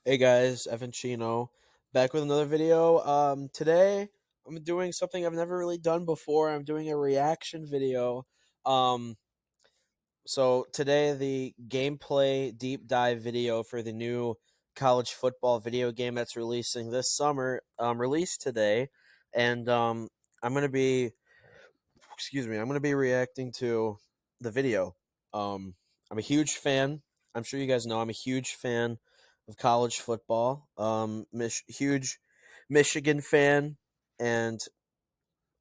Hey guys, Evan Chino, back with another video. Today I'm doing something I've never really done before. I'm doing a reaction video. Um, so today the gameplay deep dive video for the new college football video game that's releasing this summer, released today, and I'm gonna be, I'm gonna be reacting to the video. I'm a huge fan. I'm sure you guys know I'm a huge fan of college football. Huge Michigan fan, and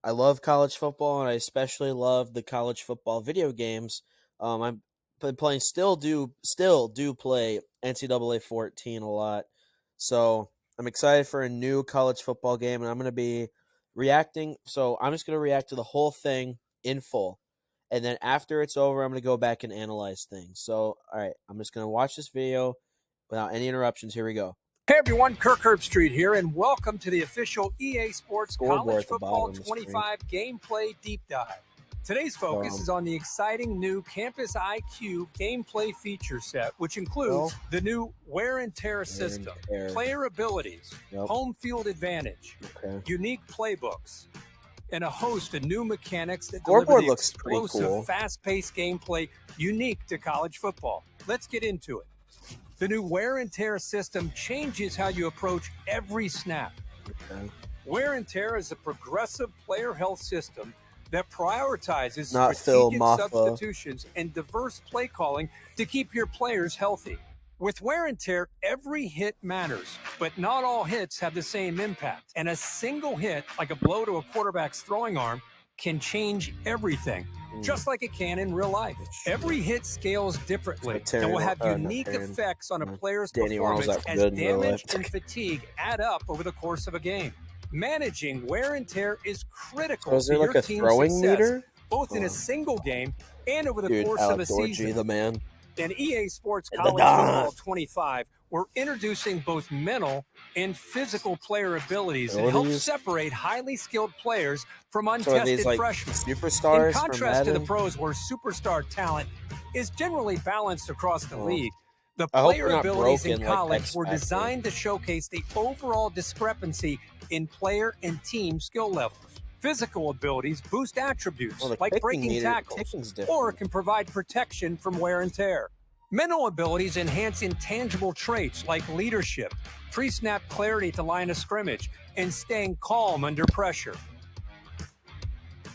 I love college football, and I especially love the college football video games. I'm been playing still do play NCAA 14 a lot, so I'm excited for a new college football game, and I'm gonna be reacting. So I'm just gonna react to the whole thing in full, and then after it's over, I'm gonna go back and analyze things. So all right, I'm just gonna watch this video without any interruptions. Here we go. Hey everyone, Kirk Herbstreit here, and welcome to the official EA Sports Scoreboard College at the Football bottom of the screen. 25 Gameplay Deep Dive. Today's focus is on the exciting new Campus IQ gameplay feature set, which includes the new wear and tear system, player abilities, home field advantage, unique playbooks, and a host of new mechanics that deliver the explosive, fast-paced gameplay unique to college football. Let's get into it. The new wear and tear system changes how you approach every snap. Wear and tear is a progressive player health system that prioritizes strategic substitutions and diverse play calling to keep your players healthy. With wear and tear, every hit matters, but not all hits have the same impact. And a single hit, like a blow to a quarterback's throwing arm, can change everything, just like it can in real life. Every hit scales differently and will have unique effects on a player's performance as damage and fatigue add up over the course of a game. Managing wear and tear is critical to your team's success, both in a single game and over the course of a season. The man. In EA Sports College Football 25, we're introducing both mental and physical player abilities that help separate highly skilled players from untested freshmen. Superstars, in contrast to the pros, where superstar talent is generally balanced across the league, the player abilities in college were designed to showcase the overall discrepancy in player and team skill levels. Physical abilities boost attributes like breaking tackles or can provide protection from wear and tear. Mental abilities enhance intangible traits like leadership, pre-snap clarity to line of scrimmage, and staying calm under pressure.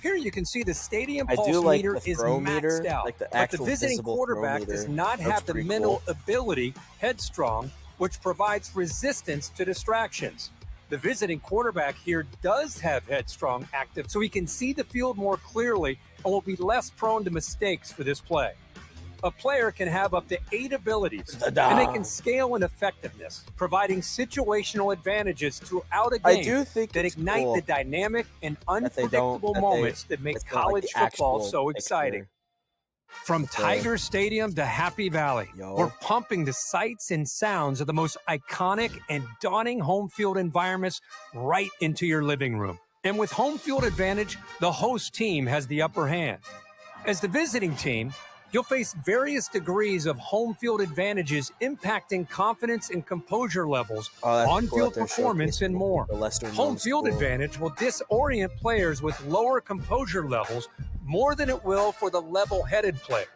Here you can see the stadium pulse meter is maxed out, but the visiting quarterback does not have the mental ability, headstrong, which provides resistance to distractions. The visiting quarterback here does have headstrong active, so he can see the field more clearly and will be less prone to mistakes for this play. A player can have up to 8 abilities, and they can scale in effectiveness, providing situational advantages throughout a game that ignite the dynamic and unpredictable moments that make college football so exciting. From Tiger Stadium to Happy Valley, we're pumping the sights and sounds of the most iconic and daunting home field environments right into your living room. And with home field advantage, the host team has the upper hand. As the visiting team, you'll face various degrees of home field advantages impacting confidence and composure levels, on-field performance, and more. Home field advantage will disorient players with lower composure levels more than it will for the level-headed players.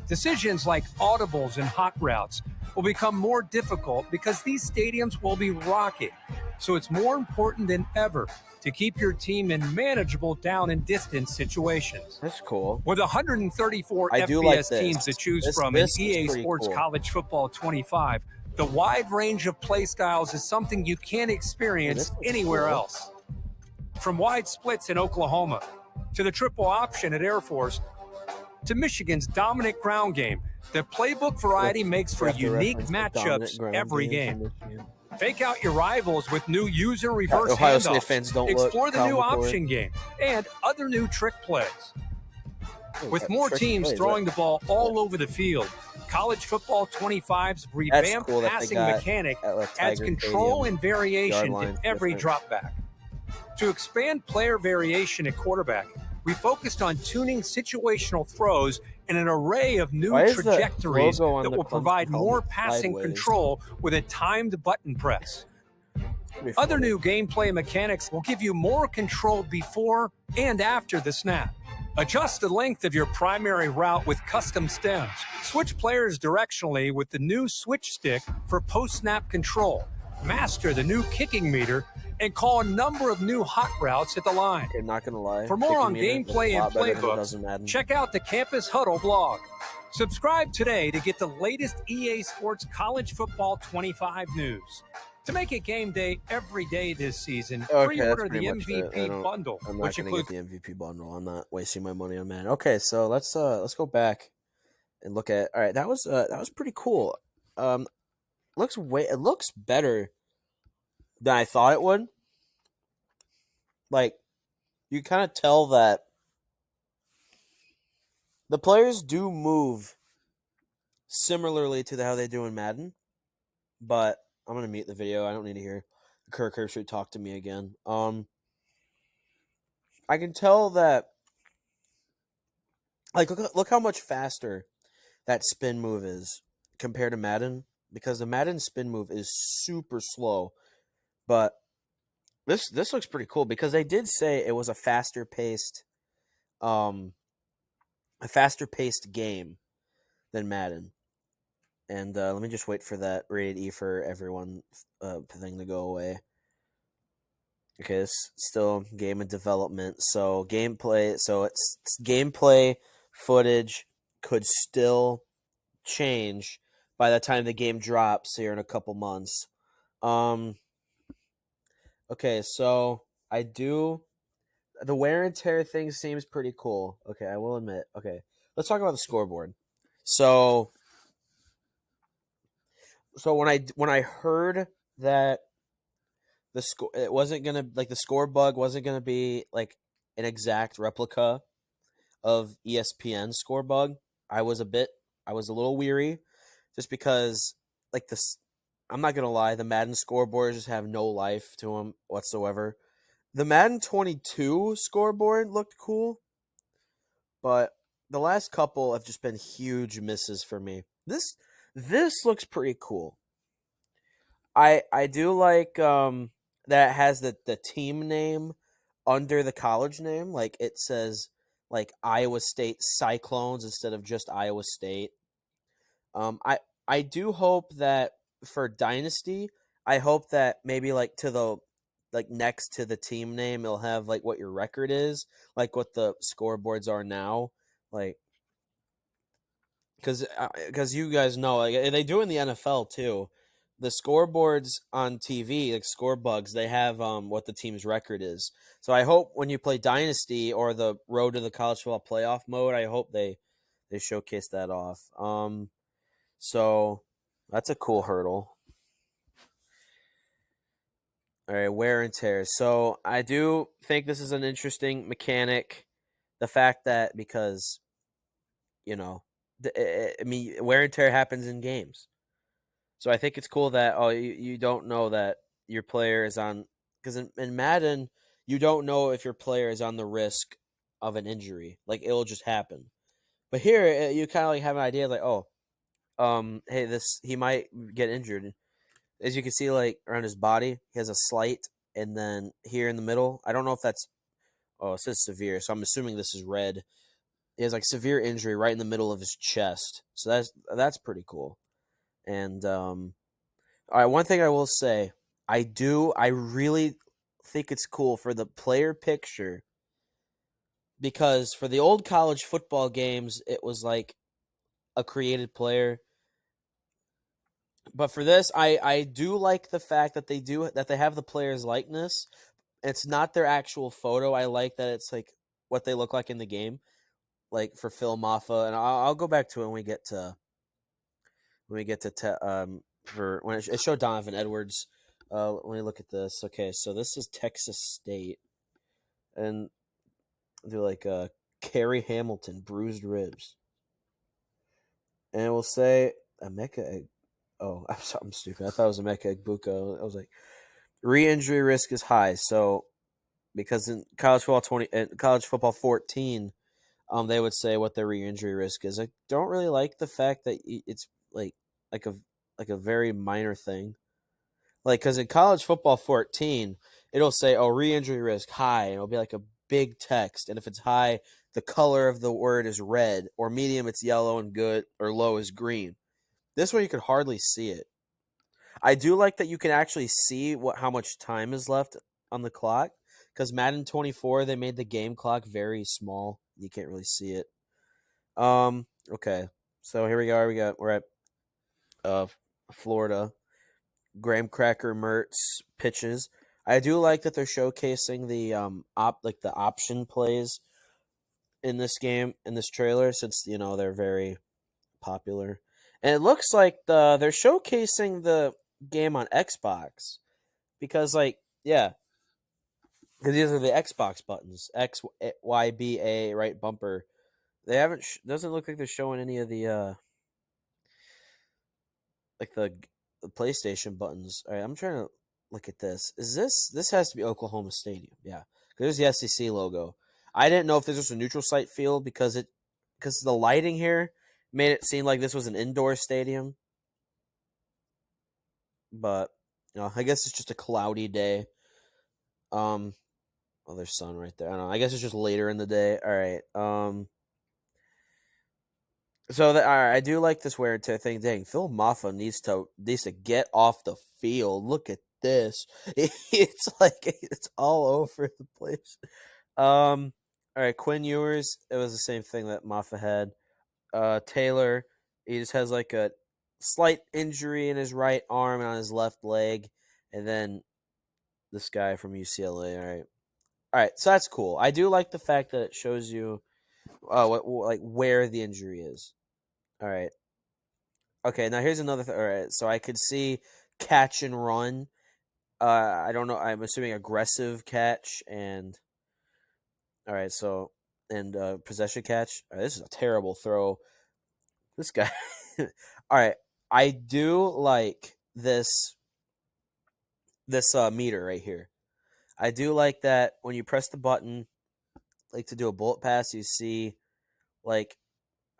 Decisions like audibles and hot routes will become more difficult because these stadiums will be rocking. So it's more important than ever to keep your team in manageable down and distance situations. That's cool. With 134 FBS teams to choose from in EA Sports College Football 25, the wide range of play styles is something you can't experience anywhere else. From wide splits in Oklahoma, to the triple option at Air Force, to Michigan's dominant ground game, the playbook variety makes for unique matchups every game. Fake out your rivals with new user reverse handoffs, explore the new option game, and other new trick plays. With more teams throwing the ball all over the field, College Football 25's revamped passing mechanic adds control and variation to every dropback. To expand player variation at quarterback, we focused on tuning situational throws and an array of new trajectories that will provide more passing control with a timed button press. Other new gameplay mechanics will give you more control before and after the snap. Adjust the length of your primary route with custom stems. Switch players directionally with the new switch stick for post-snap control. Master the new kicking meter and call a number of new hot routes at the line. Okay, not gonna lie. For more on gameplay and playbooks, check out the Campus Huddle blog. Subscribe today to get the latest EA Sports College Football 25 news. To make it game day every day this season, pre-order the MVP bundle, which includes the MVP bundle. I'm not wasting my money on Madden. Okay, so let's go back and look at. All right, that was pretty cool. It looks better than I thought it would. Like, you kind of tell that the players do move similarly to how they do in Madden, but I'm gonna mute the video. I don't need to hear Kirk Herbstreit talk to me again. I can tell that, like, look how much faster that spin move is compared to Madden, because the Madden spin move is super slow. But this looks pretty cool because they did say it was a faster paced game than Madden. And let me just wait for that rated E for everyone thing to go away. Okay, it's still game of development. So gameplay footage could still change by the time the game drops here in a couple months. Okay, so the wear and tear thing seems pretty cool. Okay, I will admit. Okay, let's talk about the scoreboard. So when I heard that the score bug wasn't gonna be like an exact replica of ESPN score bug, I was a little weary, just because I'm not gonna lie, the Madden scoreboards just have no life to them whatsoever. The Madden 22 scoreboard looked cool, but the last couple have just been huge misses for me. This looks pretty cool. I do like that it has the team name under the college name. Like, it says like Iowa State Cyclones instead of just Iowa State. I do hope that for Dynasty, I hope that maybe next to the team name, it'll have like what your record is, like what the scoreboards are now, like because you guys know, like, they do in the NFL too. The scoreboards on TV, like score bugs, they have what the team's record is. So I hope when you play Dynasty or the Road to the College Football Playoff mode, I hope they showcase that off. So that's a cool hurdle. All right, wear and tear. So I do think this is an interesting mechanic. The fact that, because, I mean, wear and tear happens in games. So I think it's cool that you don't know that your player is on, because in Madden, you don't know if your player is on the risk of an injury. Like, it'll just happen. But here, you kind of like have an idea, like, hey, he might get injured. As you can see, like, around his body, he has a slight, and then here in the middle, I don't know if that's, it says severe, so I'm assuming this is red. He has like severe injury right in the middle of his chest, so that's pretty cool. And all right, one thing I will say, I really think it's cool for the player picture, because for the old college football games, it was like a created player. But for this, I do like the fact that they have the player's likeness. It's not their actual photo. I like that it's like what they look like in the game, like for Phil Maffa, and I'll go back to it when we get to for when it showed Donovan Edwards. Let me look at this. Okay, so this is Texas State, and they're like Kerry Hamilton, bruised ribs, and it will say Emeka. Oh, I'm stupid. I thought it was Emeka Egbuka. I was like, re-injury risk is high. So because in college football 14, they would say what their re-injury risk is. I don't really like the fact that it's like a very minor thing. Like, because in college football 14, it'll say, oh, re-injury risk high, and it'll be like a big text. And if it's high, the color of the word is red, or medium, it's yellow, and good, or low is green. This way, you could hardly see it. I do like that you can actually see how much time is left on the clock, because Madden 24, they made the game clock very small. You can't really see it. Okay. So here we are. We're at Florida. Graham Cracker Mertz pitches. I do like that they're showcasing the the option plays in this game, in this trailer, since they're very popular. And it looks like they're showcasing the game on Xbox, because because these are the Xbox buttons, X, Y, B, A, right bumper. They haven't doesn't look like they're showing any of the the PlayStation buttons. All right, I'm trying to look at this. This has to be Oklahoma Stadium? Yeah, there's the SEC logo. I didn't know if this was a neutral site field because the lighting here made it seem like this was an indoor stadium. But I guess it's just a cloudy day. Oh, there's sun right there. I don't know. I guess it's just later in the day. All right. So I do like this wear and tear thing. Dang, Phil Maffa needs to get off the field. Look at this. It's like it's all over the place. All right, Quinn Ewers. It was the same thing that Maffa had. Taylor, he just has like a slight injury in his right arm and on his left leg, and then this guy from UCLA. All right. So that's cool. I do like the fact that it shows you, where the injury is. All right. Okay, now here's another thing. All right, so I could see catch and run. I don't know. I'm assuming aggressive catch and all right. So and possession catch. All right, this is a terrible throw. This guy. All right, I do like this meter right here. I do like that when you press the button, like to do a bullet pass, you see like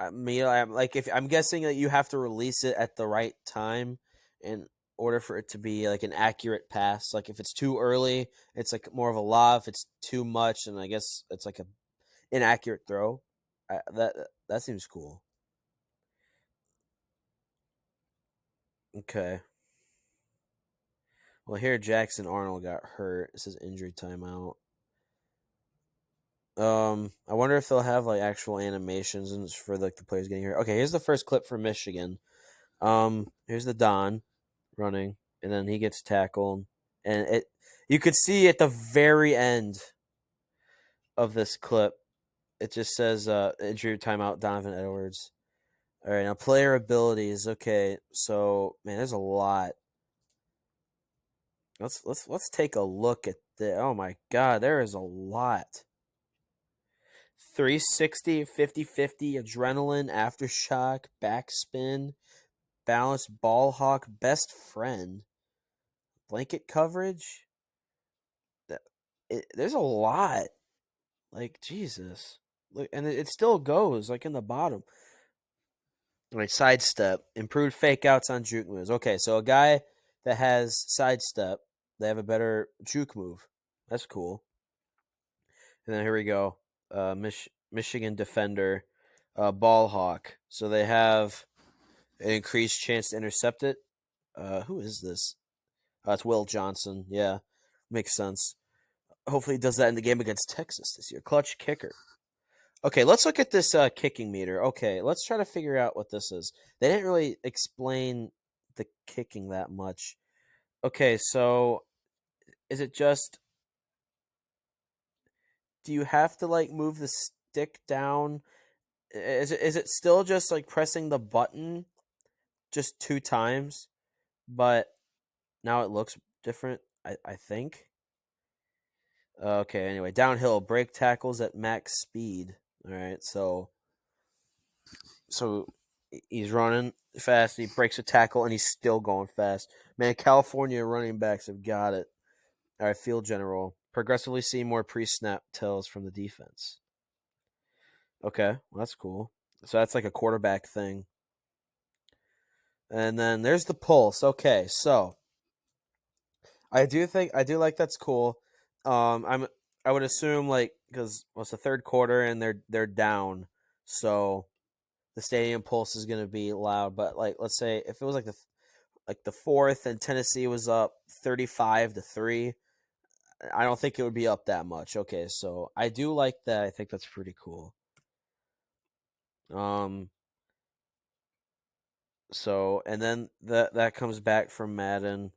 I'm like, if I'm guessing that you have to release it at the right time in order for it to be like an accurate pass. Like if it's too early, it's like more of a lob. If it's too much, and I guess it's like a inaccurate throw. That seems cool. Okay. Well, here Jackson Arnold got hurt. This is injury timeout. I wonder if they'll have like actual animations for like the players getting hurt. Okay, here's the first clip for Michigan. Here's the Don running, and then he gets tackled, and you could see at the very end of this clip, it just says injury timeout Donovan Edwards. All right, now player abilities. Okay, so man, there's a lot. Let's take a look at the. Oh my God, there is a lot. 360, 50-50, adrenaline, aftershock, backspin, balance, ball hawk, best friend, blanket coverage. There's a lot. Like, Jesus. Look, and it still goes, like, in the bottom. Right, sidestep. Improved fake outs on juke moves. Okay, so a guy that has sidestep, they have a better juke move. That's cool. And then here we go. Michigan defender, ball hawk. So they have an increased chance to intercept it. Who is this? It's Will Johnson. Yeah, makes sense. Hopefully he does that in the game against Texas this year. Clutch kicker. Okay, let's look at this kicking meter. Okay, let's try to figure out what this is. They didn't really explain the kicking that much. Okay, so is it just, do you have to like move the stick down? Is it still just like pressing the button just 2 times, but now it looks different, I think. Okay, anyway, downhill break tackles at max speed. All right, so he's running fast. He breaks a tackle, and he's still going fast. Man, California running backs have got it. All right, field general. Progressively see more pre-snap tells from the defense. Okay, well, that's cool. So that's like a quarterback thing. And then there's the pulse. Okay, so I do like that's cool. I would assume like because it's the third quarter and they're down, so the stadium pulse is going to be loud. But like let's say if it was like the fourth and Tennessee was up 35-3, I don't think it would be up that much. Okay, so I do like that. I think that's pretty cool. So and then that comes back from Madden.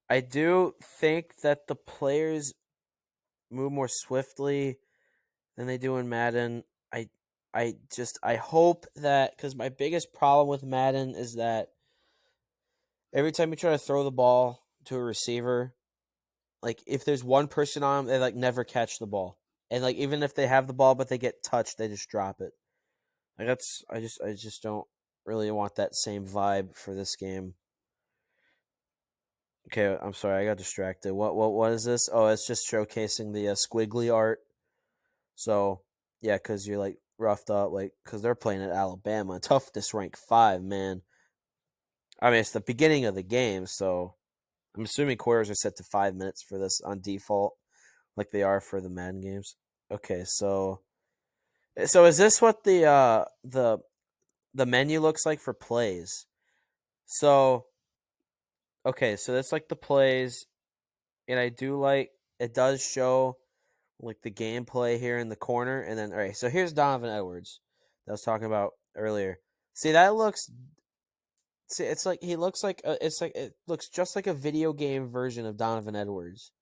I do think that the players move more swiftly than they do in Madden. I hope that because my biggest problem with Madden is that every time you try to throw the ball to a receiver, like if there's one person on them, they like never catch the ball, and like even if they have the ball but they get touched, they just drop it. Like that's I just don't really want that same vibe for this game. Okay, I'm sorry, I got distracted. What is this? Oh, it's just showcasing the squiggly art. So yeah, because you're like roughed up, like because they're playing at Alabama, toughness rank 5, man. I mean, it's the beginning of the game, so I'm assuming quarters are set to 5 minutes for this on default, like they are for the Madden games. Okay, so is this what the menu looks like for plays? So okay, so that's like the plays, and I do like it does show like the gameplay here in the corner, and then all right. So here's Donovan Edwards that I was talking about earlier. See that looks. See, it's like he looks like it looks just like a video game version of Donovan Edwards.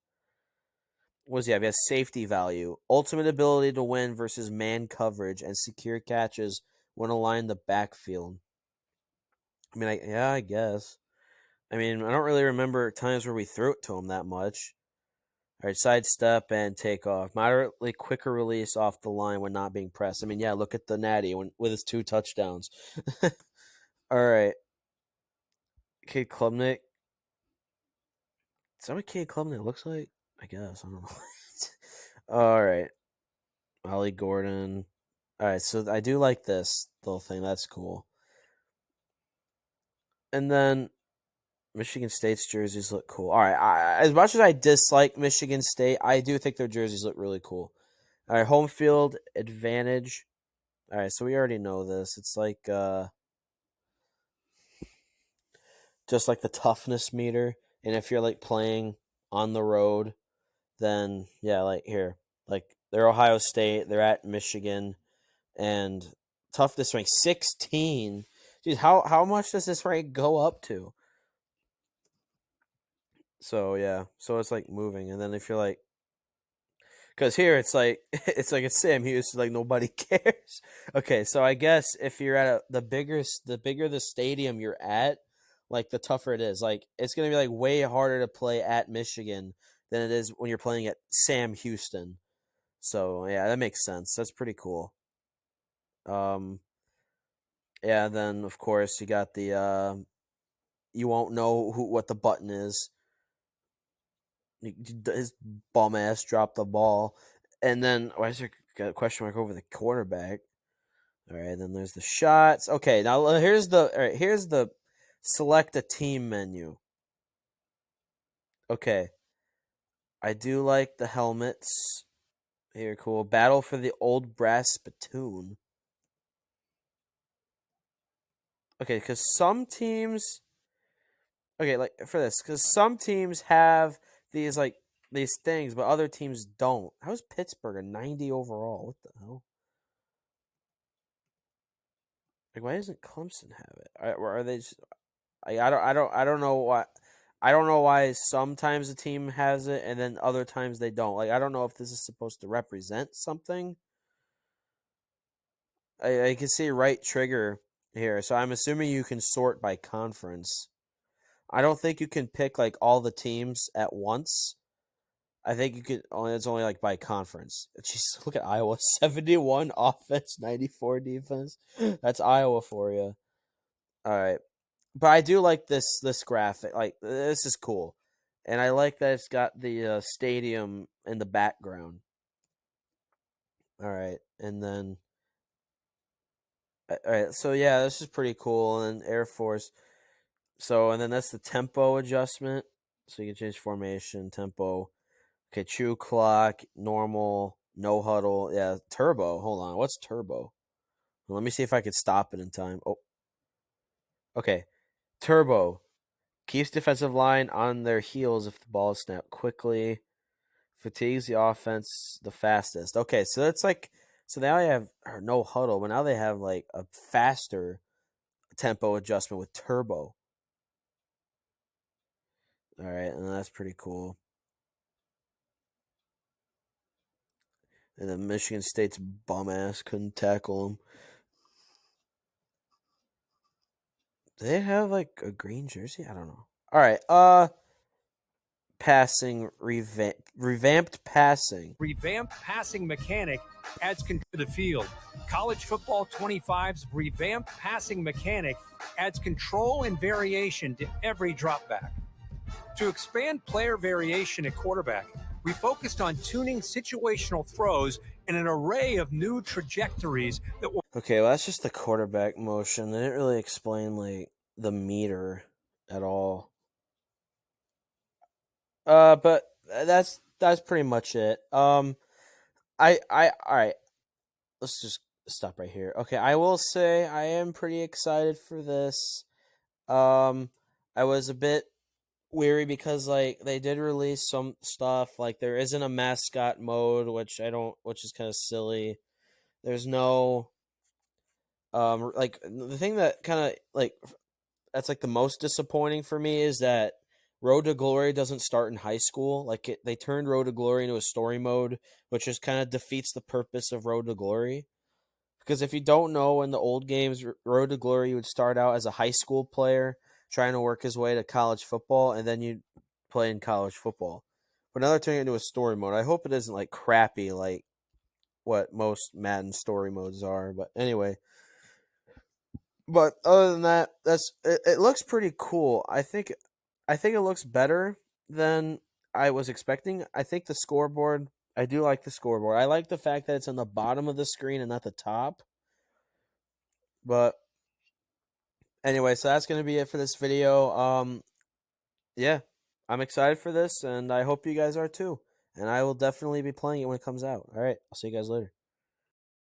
What does he have? He has safety value, ultimate ability to win versus man coverage, and secure catches when aligned the backfield. I mean, I guess. I mean, I don't really remember times where we threw it to him that much. All right, sidestep and take off. Moderately quicker release off the line when not being pressed. I mean, yeah, look at the Natty with his 2 touchdowns. All right, Cade Klubnik. Is that what Cade Klubnik looks like? I guess I don't know. All right, Ollie Gordon. All right, so I do like this little thing. That's cool. And then Michigan State's jerseys look cool. All right, as much as I dislike Michigan State, I do think their jerseys look really cool. All right, home field advantage. All right, so we already know this. It's like just like the toughness meter, and if you're like playing on the road, then yeah, like here, like they're Ohio State, they're at Michigan, and toughness rank 16. Dude, how much does this rank go up to? So yeah, so it's like moving, and then if you're like, because here it's like it's Sam Houston, like nobody cares. Okay, so I guess if you're at the bigger the stadium you're at, like the tougher it is. Like it's gonna be like way harder to play at Michigan than it is when you're playing at Sam Houston. So yeah, that makes sense. That's pretty cool. Yeah. Then of course you got the you won't know what the button is. His bum ass dropped the ball, and then why is there got a question mark over the quarterback? All right, then there's the shots. Okay, now here's the select a team menu. Okay, I do like the helmets. Here, cool. Battle for the old brass spittoon. Okay, because some teams. Okay, like for this, because some teams have these like these things, but other teams don't. How's Pittsburgh a 90 overall? What the hell? Like, why doesn't Clemson have it? Are they just? I don't know why. I don't know why sometimes a team has it and then other times they don't. Like I don't know if this is supposed to represent something. I can see right trigger here, so I'm assuming you can sort by conference. I don't think you can pick like all the teams at once. I think you could only it's only like by conference. Jeez, look at Iowa. 71 offense, 94 defense. That's Iowa for you. All right. But I do like this graphic. Like this is cool. And I like that it's got the stadium in the background. All right, and then all right, so yeah, this is pretty cool. And Air Force. So and then that's the tempo adjustment. So you can change formation, tempo. Okay, true clock, normal, no huddle. Yeah, turbo. Hold on, what's turbo? Well, let me see if I could stop it in time. Oh, okay. Turbo keeps defensive line on their heels if the ball is snapped quickly. Fatigues the offense the fastest. Okay, so that's like so now they have no huddle, but now they have like a faster tempo adjustment with turbo. All right, and that's pretty cool. And then Michigan State's bum ass couldn't tackle him. Do they have like a green jersey? I don't know. All right, passing revamped passing. Revamped passing mechanic adds control to the field. College Football 25's revamped passing mechanic adds control and variation to every dropback. To expand player variation at quarterback, we focused on tuning situational throws and an array of new trajectories that will. Okay, well that's just the quarterback motion. They didn't really explain like the meter at all. But that's pretty much it. All right. Let's just stop right here. Okay, I will say I am pretty excited for this. I was a bit weary because like they did release some stuff. Like there isn't a mascot mode, which which is kind of silly. There's no like the thing that kind of like that's like the most disappointing for me is that Road to Glory doesn't start in high school. Like they turned Road to Glory into a story mode, which just kind of defeats the purpose of Road to Glory. Because if you don't know, in the old games, Road to Glory, you would start out as a high school player trying to work his way to college football, and then you'd play in college football. But now they're turning it into a story mode. I hope it isn't like crappy like what most Madden story modes are. But anyway, but other than that, it looks pretty cool. I think it looks better than I was expecting. I think the scoreboard. I do like the scoreboard. I like the fact that it's on the bottom of the screen and not the top. But anyway, so that's gonna be it for this video. Yeah, I'm excited for this, and I hope you guys are too. And I will definitely be playing it when it comes out. All right, I'll see you guys later.